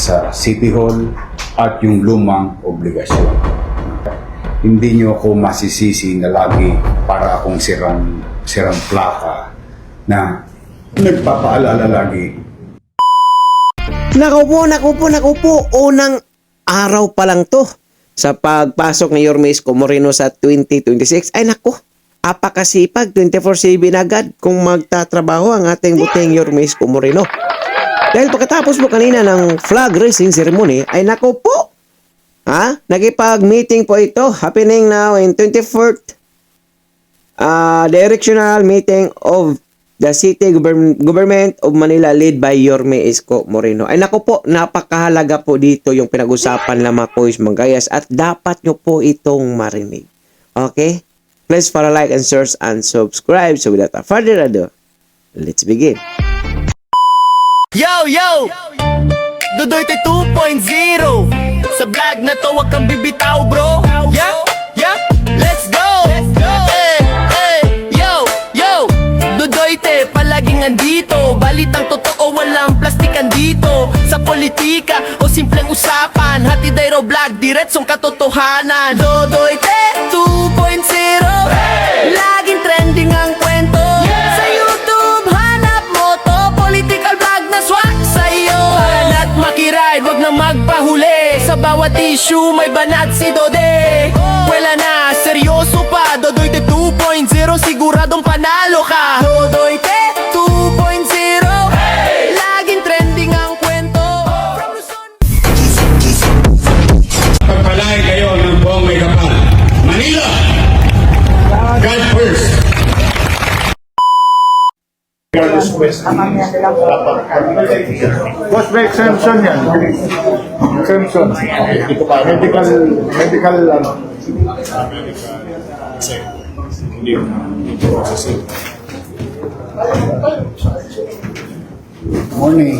sa City Hall at yung lumang obligasyon. Hindi nyo ako masisisi na lagi para akong sirang plaka na nagpapaalala lagi. Naku po, unang araw pa lang to sa pagpasok ni Yorme Isko Moreno sa 2026. Ay naku, apakasipag, 24/7 agad kung magtatrabaho ang ating buting Yorme Isko Moreno. Dahil pagkatapos mo kanina ng flag raising ceremony, ay naku po, nagipag-meeting po ito, happening now in 24th directional meeting of the City Government of Manila led by Yorme Isko Moreno. Ay naku po, napakahalaga po dito yung pinag-usapan ng mga Kois Manggayas at dapat nyo po itong marinig. Okay? Please follow, like, and search and subscribe. So without further ado, let's begin. Yo! Dudoyte 2.0 sa vlog na to, wag kang bibitaw bro. Yeah, let's go. Yo, Dudoyte palaging andito. Balitang totoo, walang plastikan dito. Sa politika o simpleng usapan, hatid ay raw vlog, diretsong katotohanan. Dudoyte 2.0, laging trending ang kwento. Sa YouTube, hanap mo to, political vlog na swak sa'yo. Banat makiride, wag na magpahuli. Sa bawat issue, may banat si Dode. Wala na, seryoso pa. Dudoyte 2.0, siguradong panalo ka. Dudoyte 2.0, laging trending ang kwento. From Luzon. Pagpalain kayo ng buong may kapal. Manila! God first! What's the exemption yan? Exemption. Medical, ano? Morning.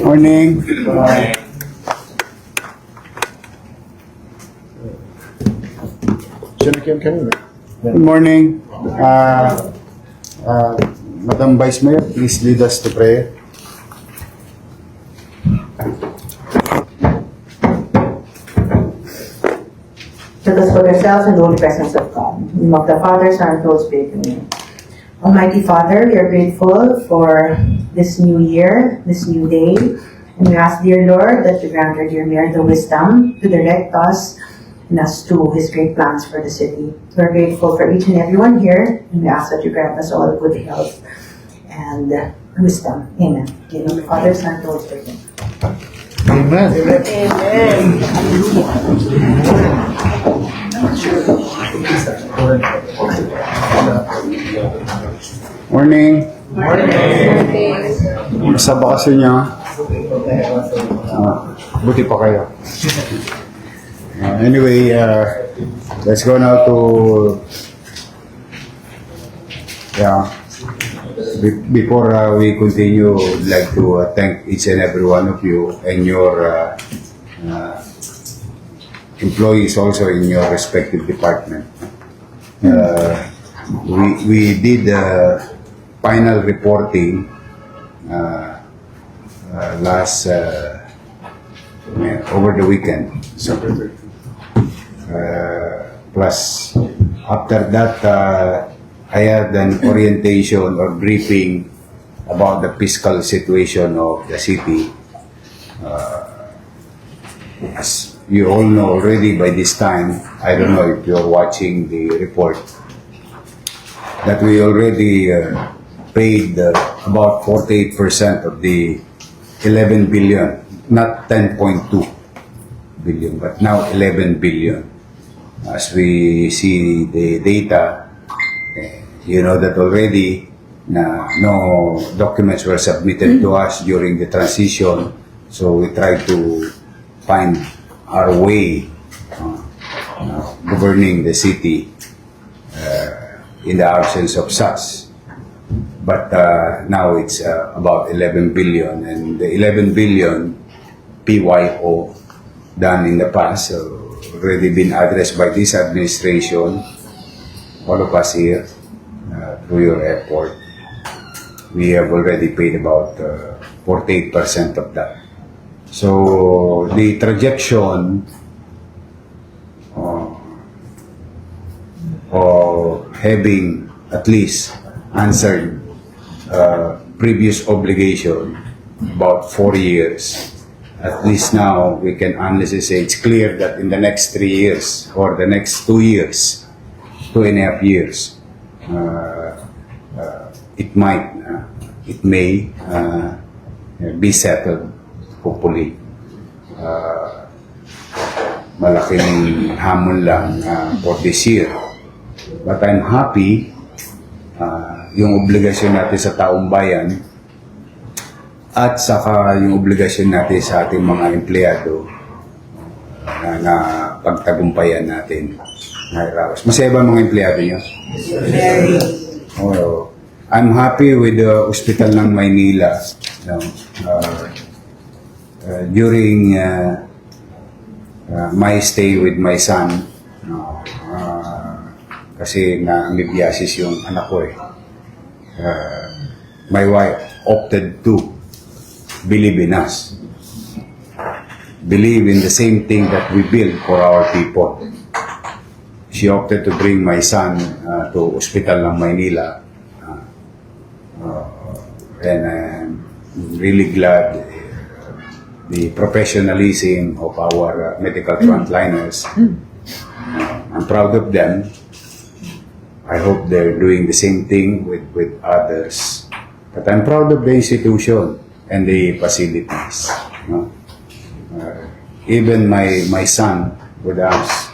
Morning. Good morning. Madam Vice Mayor, please lead us to prayer. Let us put ourselves in the holy presence of God. In the name of the Father, Son, and Holy Spirit. Amen. Almighty Father, we are grateful for this new year, this new day. And we ask, dear Lord, that you grant our dear Mayor the wisdom to direct us and us to his great plans for the city. We are grateful for each and every one here, and we ask that you grant us all good health and wisdom. Amen. In the name of the Father, Son, and Holy Spirit. Amen. Morning. Sa bakasyon niya. Buti pa kayo. Anyway, let's go now to before we continue, I'd like to thank each and every one of you and your employees also in your respective department. We did final reporting last over the weekend. So, plus after that, I had an orientation or briefing about the fiscal situation of the city. As you all know already by this time, I don't know if you're watching the report, that we already paid about 48% of the 11 billion, not 10.2 billion, but now 11 billion. As we see the data, you know that already na no documents were submitted to us during the transition, so we tried to find our way governing the city in the absence of such. But now it's about 11 billion, and the 11 billion PYO done in the past already been addressed by this administration, all of us here, through your effort. We have already paid about 48% of that. So, the trajectory of having at least answered previous obligation about 4 years, at least now we can honestly say it's clear that in the next 3 years or the next 2 years, 2.5 years, it may be settled, hopefully. Malaking hamon lang for this year. But I'm happy yung obligasyon natin sa taong bayan at saka yung obligasyon natin sa ating mga empleyado na pagtagumpayan natin. Masaya ba mga empleyado niyo? Oh, I'm happy with the hospital ng Maynila. During my stay with my son, kasi na-amibiasis yung anak ko eh. My wife opted to believe in us. Believe in the same thing that we build for our people. She opted to bring my son to hospital ng Maynila. And I'm really glad the professionalism of our medical frontliners. I'm proud of them. I hope they're doing the same thing with others. But I'm proud of the institution and the facilities. Even my son would ask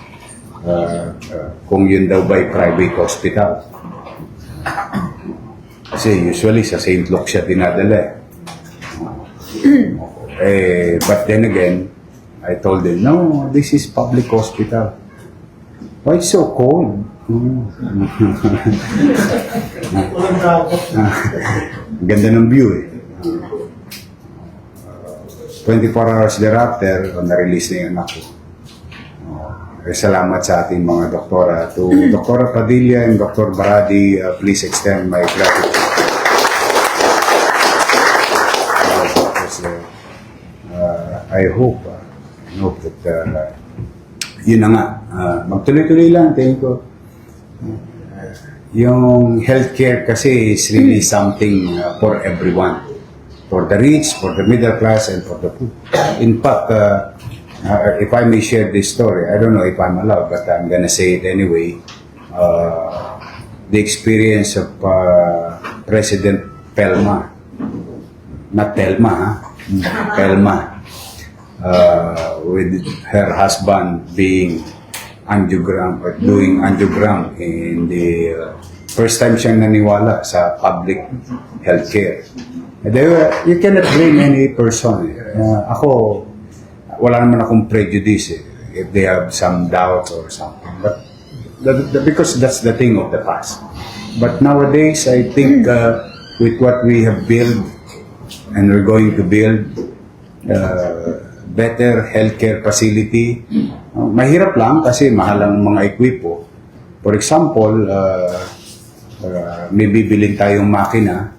kung yun daw ba'y private hospital. Kasi usually sa St. Luke siya dinadala. But then again, I told them, no, this is public hospital. Why it's so cold? Ganda ng view eh. 24 hours thereafter, na-release na yung anak ko. Salamat sa ating mga doktora. To Dr. Padilla and Dr. Baradi, please extend my gratitude. I hope that yun na nga, magtuloy-tuloy lang, tingin ko. Yung healthcare kasi is really something for everyone. For the rich, for the middle class, and for the poor. In fact, if I may share this story, I don't know if I'm allowed, but I'm gonna say it anyway. The experience of President Pelma, not Telma, Pelma, with her husband being angiogram or doing angiogram in the first time siyang naniwala sa public healthcare. You cannot blame any person. Ako, wala naman akong prejudice if they have some doubt or something. But because that's the thing of the past. But nowadays, I think with what we have built and we're going to build, better healthcare facility. Mahirap lang kasi mahal ang mga ekwipo. For example, may bibilin tayong makina,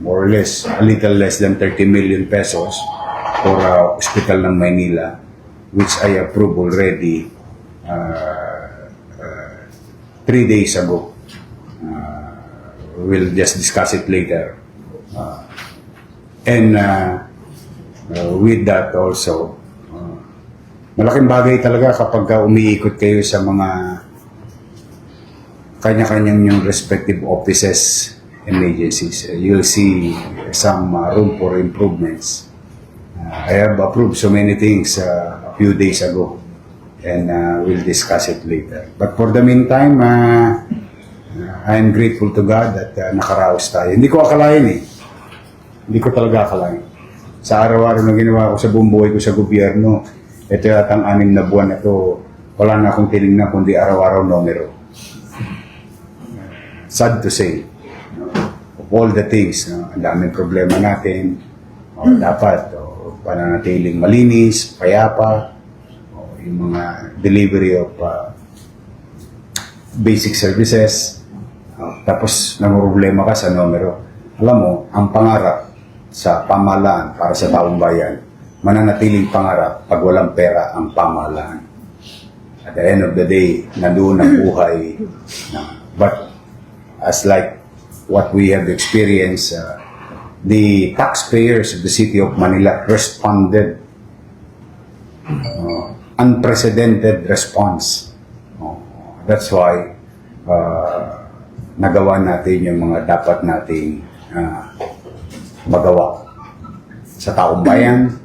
more or less, a little less than 30 million pesos for hospital ng Maynila, which I approved already 3 days ago. We'll just discuss it later. With that also, malaking bagay talaga kapag umiikot kayo sa mga kanya-kanyang yung respective offices and agencies. You'll see some room for improvements. I have approved so many things a few days ago, and we'll discuss it later. But for the meantime, I'm grateful to God that nakaraos tayo. Hindi ko akalain eh. Hindi ko talaga akalain. Sa araw-araw na ginawa ko sa buong buhay ko sa gobyerno, ito yata ang 6 na buwan na ito, wala na akong tinignan kundi araw-araw numero. Sad to say, of all the things, ang daming problema natin, dapat pananatiling malinis, payapa, yung mga delivery of basic services, tapos namumroblema ka sa numero. Alam mo, ang pangarap sa pamahalaan para sa taong bayan, mananatiling pangarap pag walang pera ang pamahalaan. At the end of the day, nandoon ang buhay. But as like what we have experienced, the taxpayers of the city of Manila responded. Unprecedented response. That's why nagawa natin yung mga dapat nating magawa sa taong bayan,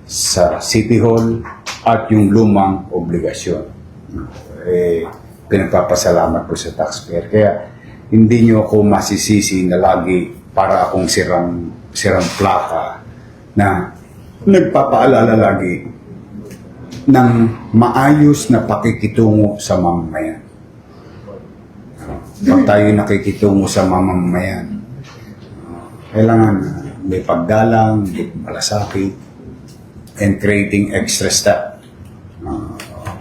sa City Hall, at yung lumang obligasyon. Pinagpapasalamat ko sa taxpayer. Kaya hindi nyo ako masisisi na lagi para akong sirang plaka na nagpapaalala lagi ng maayos na pakikitungo sa mamamayan. Pag tayo nakikitungo sa mamamayan, kailangan may paggalang, may malasakit, and creating extra step.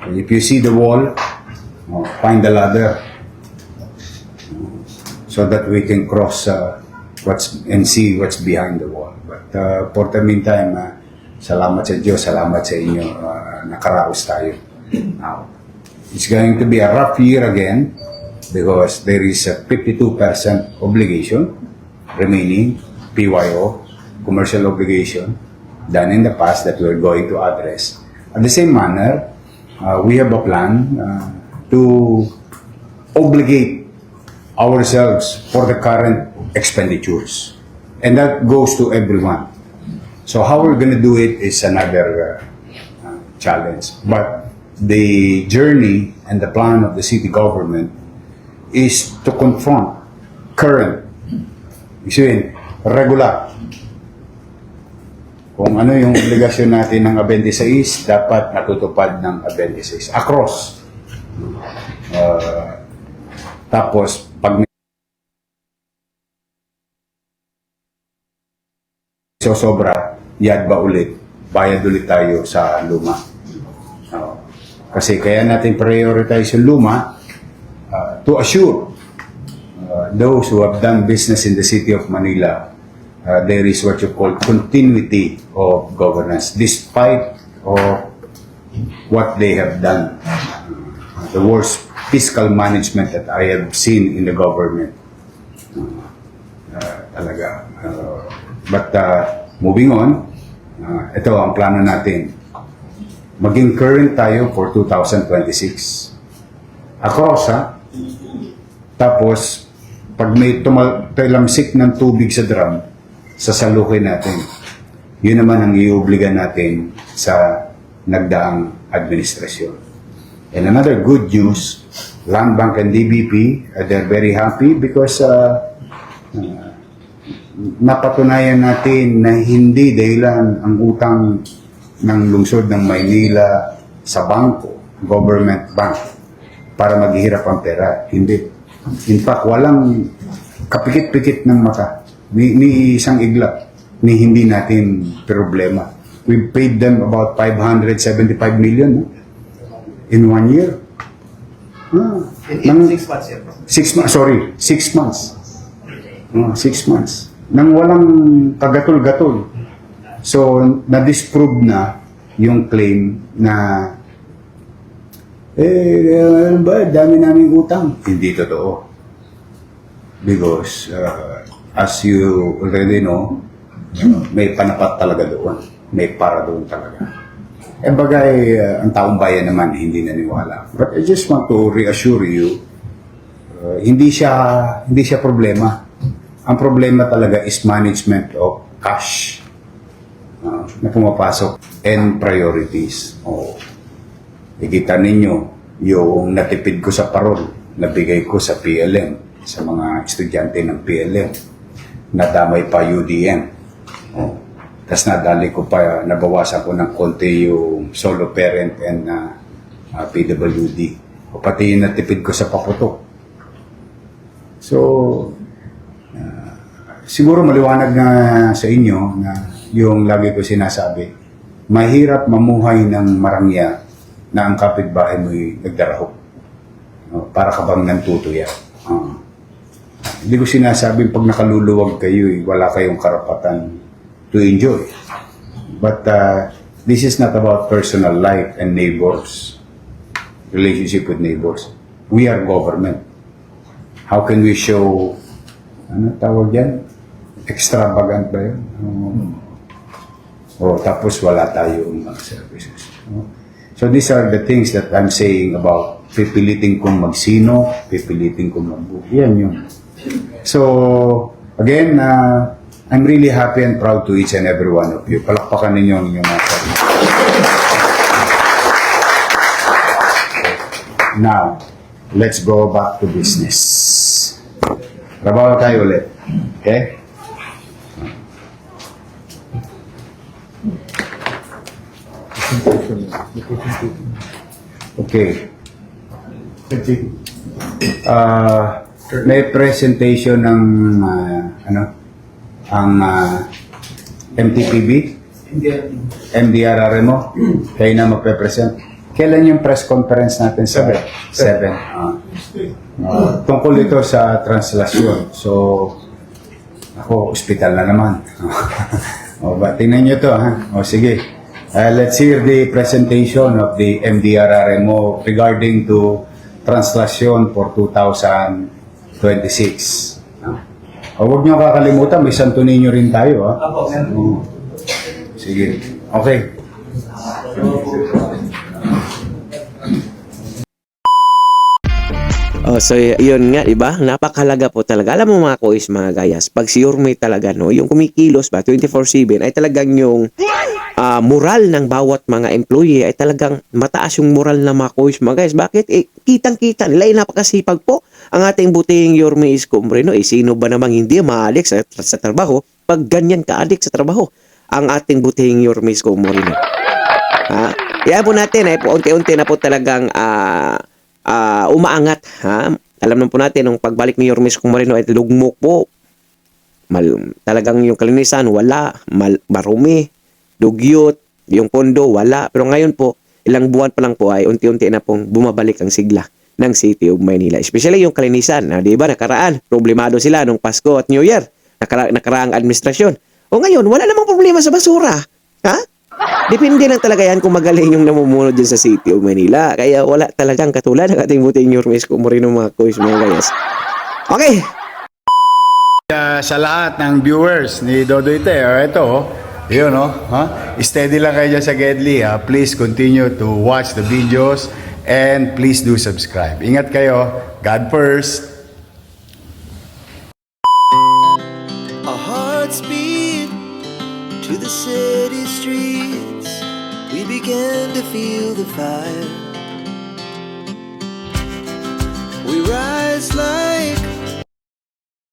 If you see the wall, find the ladder so that we can cross and see what's behind the wall. But for the meantime, salamat sa Diyos, salamat sa inyo, nakaraos tayo. Now, it's going to be a rough year again because there is a 52% obligation remaining, PYO, commercial obligation, done in the past that we're going to address. At the same manner, we have a plan to obligate ourselves for the current expenditures. And that goes to everyone. So how we're going to do it is another challenge. But the journey and the plan of the city government is to confront current, regular. Kung ano yung obligasyon natin ng 26, dapat natutupad ng 26. Across. Tapos, pag may sobra, yad ba ulit, bayad ulit tayo sa luma. Kasi kaya natin prioritize yung luma to assure those who have done business in the city of Manila, there is what you call continuity of governance despite of what they have done. The worst fiscal management that I have seen in the government. Talaga. But moving on, ito ang plano natin. Maging current tayo for 2026. Across, Tapos, pag may tumalamsik ng tubig sa drum, sasalukin natin. Yun naman ang iuobliga natin sa nagdaang administrasyon. And another good news, Land Bank and DBP, they're very happy because napatunayan natin na hindi dahilan ang utang ng lungsod ng Maynila sa bangko, government bank, para maghihirap ang pera. Hindi. In fact, walang kapikit-pikit ng mata, ni isang iglap, ni hindi natin problema. We paid them about 575 million in 1 year. In 6 months, yeah, bro. 6 months, sorry, 6 months. 6 months. Nang walang kagatol-gatol. So, na-disprove na yung claim na ano ba, dami naming utang. Hindi totoo. Because, as you already know, may panapat talaga doon. May para doon talaga. Bagay, ang taong bayan naman hindi naniwala. But I just want to reassure you, hindi siya problema. Ang problema talaga is management of cash na pumapasok and priorities. Ikita ninyo yung natipid ko sa parol, nabigay ko sa PLM, sa mga estudyante ng PLM, nadamay pa UDM. Tapos nadali ko pa, nabawasan ko ng konti yung solo parent and PWD. O pati yung natipid ko sa paputok. So, siguro maliwanag na sa inyo na yung lagi ko sinasabi, mahirap mamuhay ng marangya na ang kapitbahay mo'y nagdarahok. Para ka bang nantutuya. Hindi ko sinasabing pag nakaluluwag kayo, wala kayong karapatan to enjoy. But this is not about personal life and neighbors, relationship with neighbors. We are government. How can we show, ano tawag yan? Extravagant ba yun? Tapos wala tayong mga services. So these are the things that I'm saying about pipilitin kong magsino, pipilitin kong magbuhi. Yan yun. So, again, I'm really happy and proud to each and every one of you. Palakpakan ninyo ang inyong mga sarili. Now, let's go back to business. Trabaho tayo ulit. Okay? Okay. May presentation ng MTPB, MDRRMO. Kayo na magpe-present. Kailan yung press conference natin? 7. Tungkol ito sa translasyon. So, ako, ospital na naman. Tingnan nyo to, ha? Sige. Let's hear the presentation of the MDRRMO regarding to translasyon for 2026. Huwag niyo kakalimutan, may Santo Niño rin tayo. Ha? Sige. Okay. So yun nga, diba? Napakahalaga po talaga. Alam mo mga kois, mga gayas, pag si Yorme talaga, no, yung kumikilos ba, 24/7, ay talagang yung moral ng bawat mga employee ay talagang mataas yung moral ng mga kois, mga gayas. Bakit? Kitang-kita nila, napakasipag po ang ating butihing Yorme Isko Moreno. Sino ba namang hindi maadik sa trabaho pag ganyan ka-adik sa trabaho ang ating butihing Yorme Isko Moreno? Kaya po natin, unti-unti na po talagang umaangat. Alam naman po natin, nung pagbalik ni Yorme Isko Moreno ay lugmok po. Talagang yung kalinisan, wala. Marumi, dugyot, yung pondo, wala. Pero ngayon po, ilang buwan pa lang po ay unti-unti na pong bumabalik ang sigla ng City of Maynila. Especially yung kalinisan. Di ba, nakaraan, problemado sila nung Pasko at New Year. Nakaraang administrasyon. O ngayon, wala namang problema sa basura. Depende lang talaga yan kung magaling yung namumuno dyan sa City of Manila. Kaya wala talagang katulad ng ating butihing Yorme Isko Moreno, mga kois, mga gayas. Okay. Sa lahat ng viewers ni Dodoy Te, ito, yun, steady lang kayo dyan sa Gedli. Please continue to watch the videos and please do subscribe. Ingat kayo. God first. Our hearts beat to the city streets. We began to feel the fire.